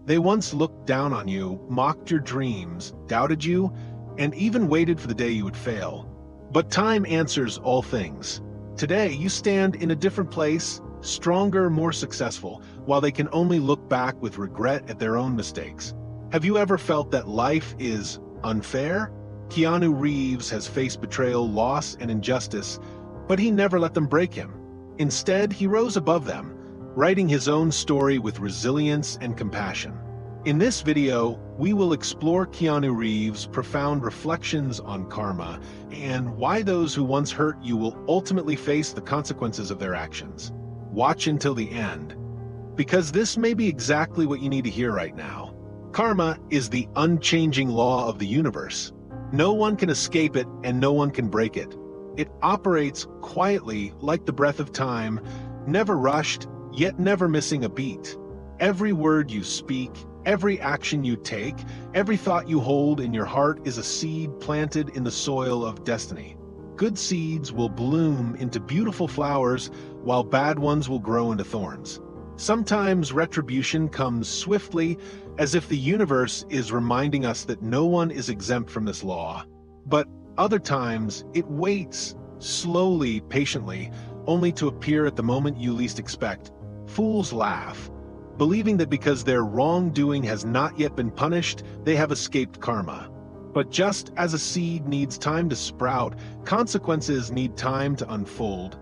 They once looked down on you, mocked your dreams, doubted you, and even waited for the day you would fail. But time answers all things. Today, you stand in a different place, stronger, more successful, while they can only look back with regret at their own mistakes. Have you ever felt that life is unfair? Keanu Reeves has faced betrayal, loss, and injustice, but he never let them break him. Instead, he rose above them, writing his own story with resilience and compassion. In this video, we will explore Keanu Reeves' profound reflections on karma and why those who once hurt you will ultimately face the consequences of their actions. Watch until the end, because this may be exactly what you need to hear right now. Karma is the unchanging law of the universe. No one can escape it and no one can break it. It operates quietly like the breath of time, never rushed, yet never missing a beat. Every word you speak, every action you take, every thought you hold in your heart is a seed planted in the soil of destiny. Good seeds will bloom into beautiful flowers, while bad ones will grow into thorns. Sometimes retribution comes swiftly, as if the universe is reminding us that no one is exempt from this law. But other times, it waits, slowly, patiently, only to appear at the moment you least expect. Fools laugh, believing that because their wrongdoing has not yet been punished, they have escaped karma. But just as a seed needs time to sprout, consequences need time to unfold.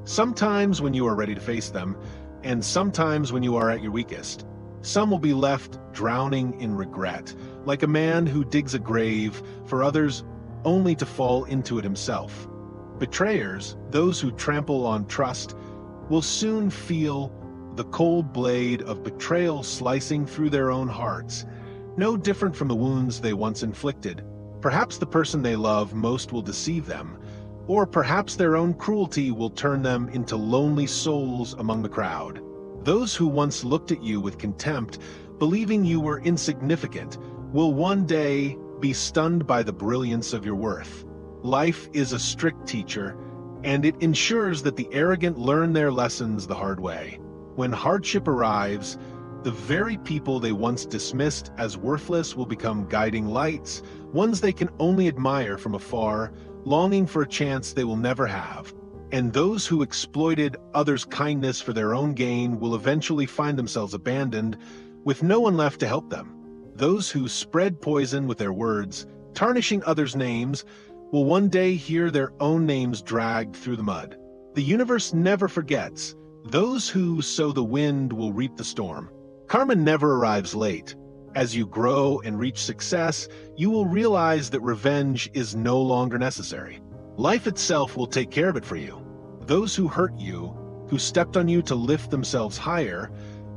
Sometimes when you are ready to face them, and sometimes when you are at your weakest. Some will be left drowning in regret, like a man who digs a grave for others only to fall into it himself. Betrayers, those who trample on trust, will soon feel the cold blade of betrayal slicing through their own hearts, no different from the wounds they once inflicted. Perhaps the person they love most will deceive them, or perhaps their own cruelty will turn them into lonely souls among the crowd. Those who once looked at you with contempt, believing you were insignificant, will one day be stunned by the brilliance of your worth. Life is a strict teacher, and it ensures that the arrogant learn their lessons the hard way. When hardship arrives, the very people they once dismissed as worthless will become guiding lights, ones they can only admire from afar, longing for a chance they will never have. And those who exploited others' kindness for their own gain will eventually find themselves abandoned, with no one left to help them. Those who spread poison with their words, tarnishing others' names, will one day hear their own names dragged through the mud. The universe never forgets. Those who sow the wind will reap the storm. Karma never arrives late. As you grow and reach success, you will realize that revenge is no longer necessary. Life itself will take care of it for you. Those who hurt you, who stepped on you to lift themselves higher,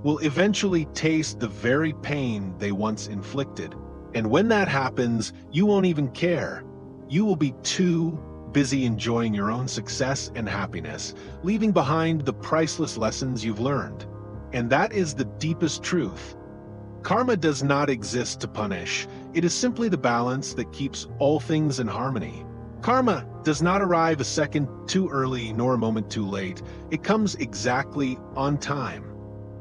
will eventually taste the very pain they once inflicted. And when that happens, you won't even care. You will be too busy enjoying your own success and happiness, leaving behind the priceless lessons you've learned. And that is the deepest truth. Karma does not exist to punish. It is simply the balance that keeps all things in harmony. Karma does not arrive a second too early nor a moment too late. It comes exactly on time.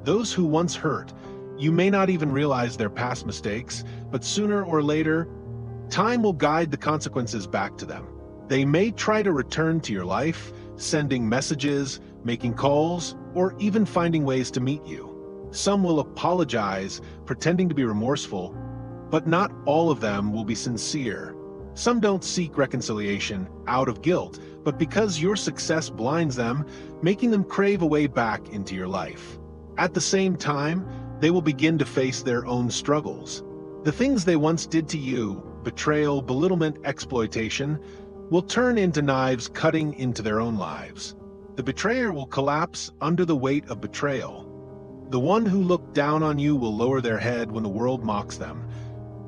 Those who once hurt, you may not even realize their past mistakes, but sooner or later, time will guide the consequences back to them. They may try to return to your life, sending messages, making calls, or even finding ways to meet you. Some will apologize, pretending to be remorseful, but not all of them will be sincere. Some don't seek reconciliation out of guilt, but because your success blinds them, making them crave a way back into your life. At the same time, they will begin to face their own struggles. The things they once did to you, betrayal, belittlement, exploitation, will turn into knives cutting into their own lives. The betrayer will collapse under the weight of betrayal. The one who looked down on you will lower their head when the world mocks them.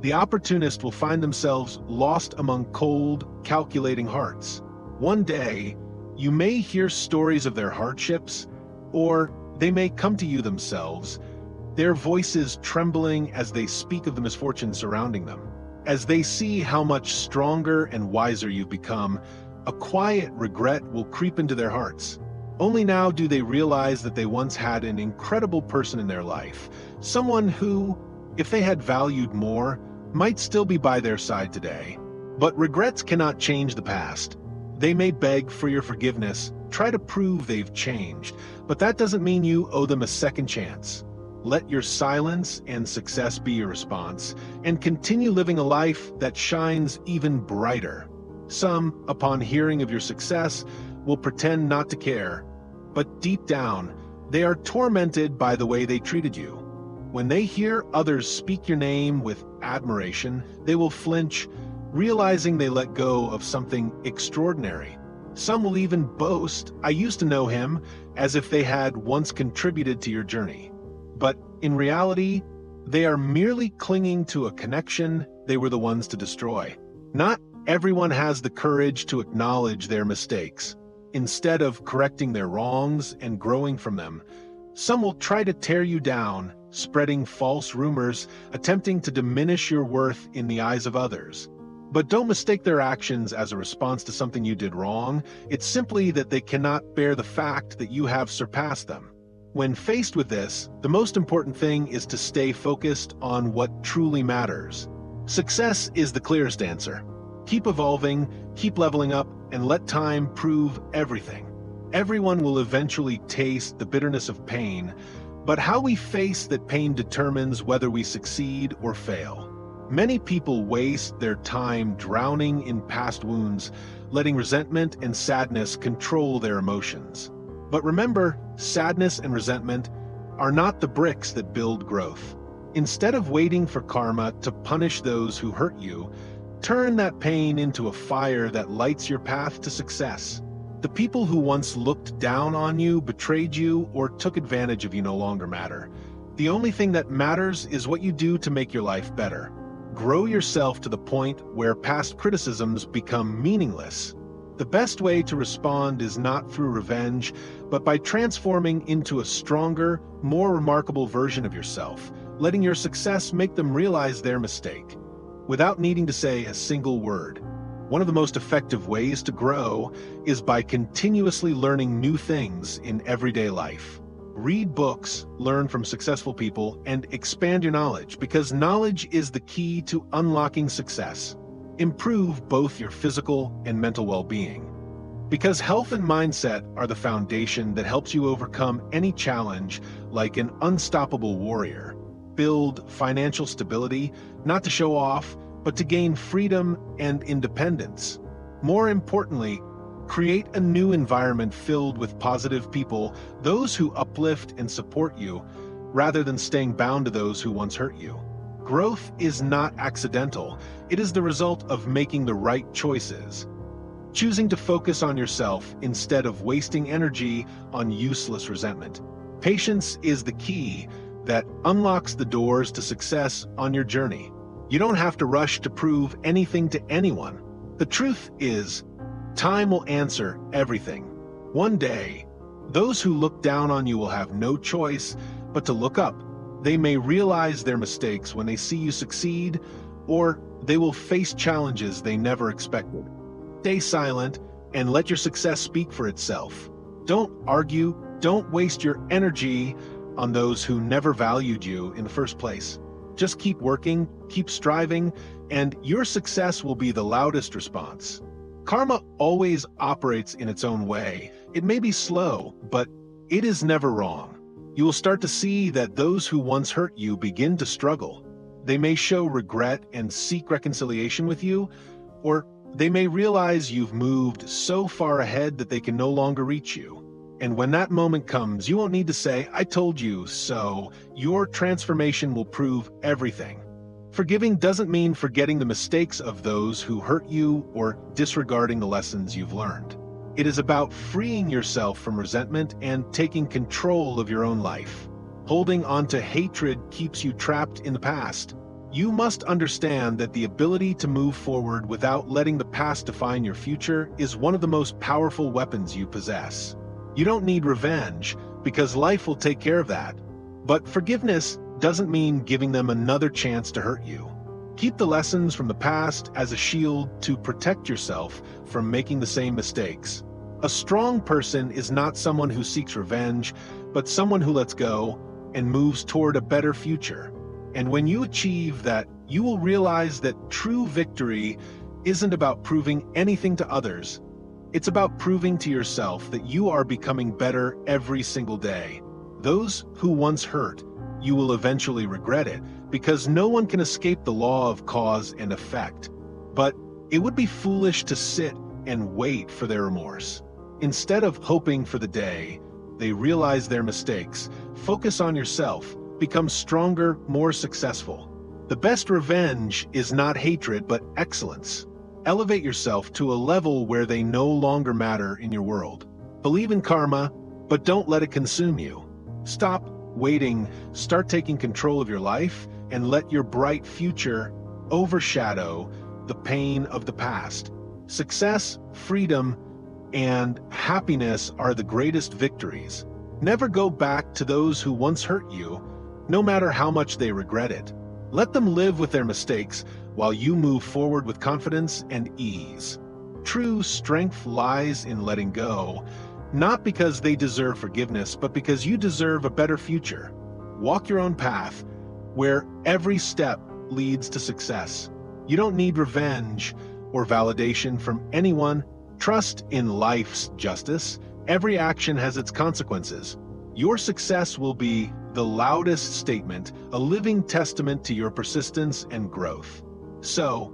The opportunist will find themselves lost among cold, calculating hearts. One day, you may hear stories of their hardships, or they may come to you themselves, their voices trembling as they speak of the misfortune surrounding them. As they see how much stronger and wiser you've become, a quiet regret will creep into their hearts. Only now do they realize that they once had an incredible person in their life, someone who, if they had valued more, might still be by their side today. But regrets cannot change the past. They may beg for your forgiveness, try to prove they've changed, but that doesn't mean you owe them a second chance. Let your silence and success be your response, and continue living a life that shines even brighter. Some, upon hearing of your success, will pretend not to care, but deep down, they are tormented by the way they treated you. When they hear others speak your name with admiration, they will flinch, realizing they let go of something extraordinary. Some will even boast, "I used to know him," as if they had once contributed to your journey. But in reality, they are merely clinging to a connection they were the ones to destroy. Not everyone has the courage to acknowledge their mistakes. Instead of correcting their wrongs and growing from them, some will try to tear you down, spreading false rumors, attempting to diminish your worth in the eyes of others. But don't mistake their actions as a response to something you did wrong. It's simply that they cannot bear the fact that you have surpassed them. When faced with this, the most important thing is to stay focused on what truly matters. Success is the clearest answer. Keep evolving, keep leveling up, and let time prove everything. Everyone will eventually taste the bitterness of pain, but how we face that pain determines whether we succeed or fail. Many people waste their time drowning in past wounds, letting resentment and sadness control their emotions. But remember, sadness and resentment are not the bricks that build growth. Instead of waiting for karma to punish those who hurt you, turn that pain into a fire that lights your path to success. The people who once looked down on you, betrayed you, or took advantage of you no longer matter. The only thing that matters is what you do to make your life better. Grow yourself to the point where past criticisms become meaningless. The best way to respond is not through revenge, but by transforming into a stronger, more remarkable version of yourself, letting your success make them realize their mistake, without needing to say a single word. One of the most effective ways to grow is by continuously learning new things in everyday life. Read books, learn from successful people, and expand your knowledge, because knowledge is the key to unlocking success. Improve both your physical and mental well-being, because health and mindset are the foundation that helps you overcome any challenge like an unstoppable warrior. Build financial stability, not to show off, but to gain freedom and independence. More importantly, create a new environment filled with positive people, those who uplift and support you, rather than staying bound to those who once hurt you. Growth is not accidental. It is the result of making the right choices. Choosing to focus on yourself instead of wasting energy on useless resentment. Patience is the key that unlocks the doors to success on your journey. You don't have to rush to prove anything to anyone. The truth is, time will answer everything. One day, those who look down on you will have no choice but to look up. They may realize their mistakes when they see you succeed, or they will face challenges they never expected. Stay silent and let your success speak for itself. Don't argue, don't waste your energy on those who never valued you in the first place. Just keep working, keep striving, and your success will be the loudest response. Karma always operates in its own way. It may be slow, but it is never wrong. You will start to see that those who once hurt you begin to struggle. They may show regret and seek reconciliation with you, or they may realize you've moved so far ahead that they can no longer reach you. And when that moment comes, you won't need to say, "I told you so." Your transformation will prove everything. Forgiving doesn't mean forgetting the mistakes of those who hurt you or disregarding the lessons you've learned. It is about freeing yourself from resentment and taking control of your own life. Holding on to hatred keeps you trapped in the past. You must understand that the ability to move forward without letting the past define your future is one of the most powerful weapons you possess. You don't need revenge, because life will take care of that. But forgiveness doesn't mean giving them another chance to hurt you. Keep the lessons from the past as a shield to protect yourself from making the same mistakes. A strong person is not someone who seeks revenge, but someone who lets go and moves toward a better future. And when you achieve that, you will realize that true victory isn't about proving anything to others. It's about proving to yourself that you are becoming better every single day. Those who once hurt, you will eventually regret it, because no one can escape the law of cause and effect. But it would be foolish to sit and wait for their remorse. Instead of hoping for the day they realize their mistakes, focus on yourself, become stronger, more successful. The best revenge is not hatred, but excellence. Elevate yourself to a level where they no longer matter in your world. Believe in karma, but don't let it consume you. Stop waiting, start taking control of your life, and let your bright future overshadow the pain of the past. Success, freedom, and happiness are the greatest victories. Never go back to those who once hurt you, no matter how much they regret it. Let them live with their mistakes while you move forward with confidence and ease. True strength lies in letting go, not because they deserve forgiveness, but because you deserve a better future. Walk your own path, where every step leads to success. You don't need revenge or validation from anyone. Trust in life's justice. Every action has its consequences. Your success will be the loudest statement, a living testament to your persistence and growth. So,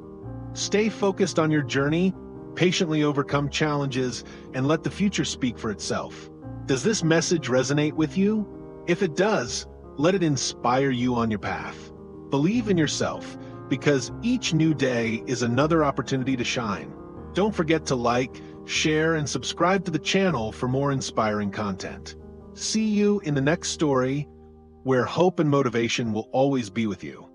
stay focused on your journey, patiently overcome challenges, and let the future speak for itself. Does this message resonate with you? If it does, let it inspire you on your path. Believe in yourself, because each new day is another opportunity to shine. Don't forget to like, share, and subscribe to the channel for more inspiring content. See you in the next story, where hope and motivation will always be with you.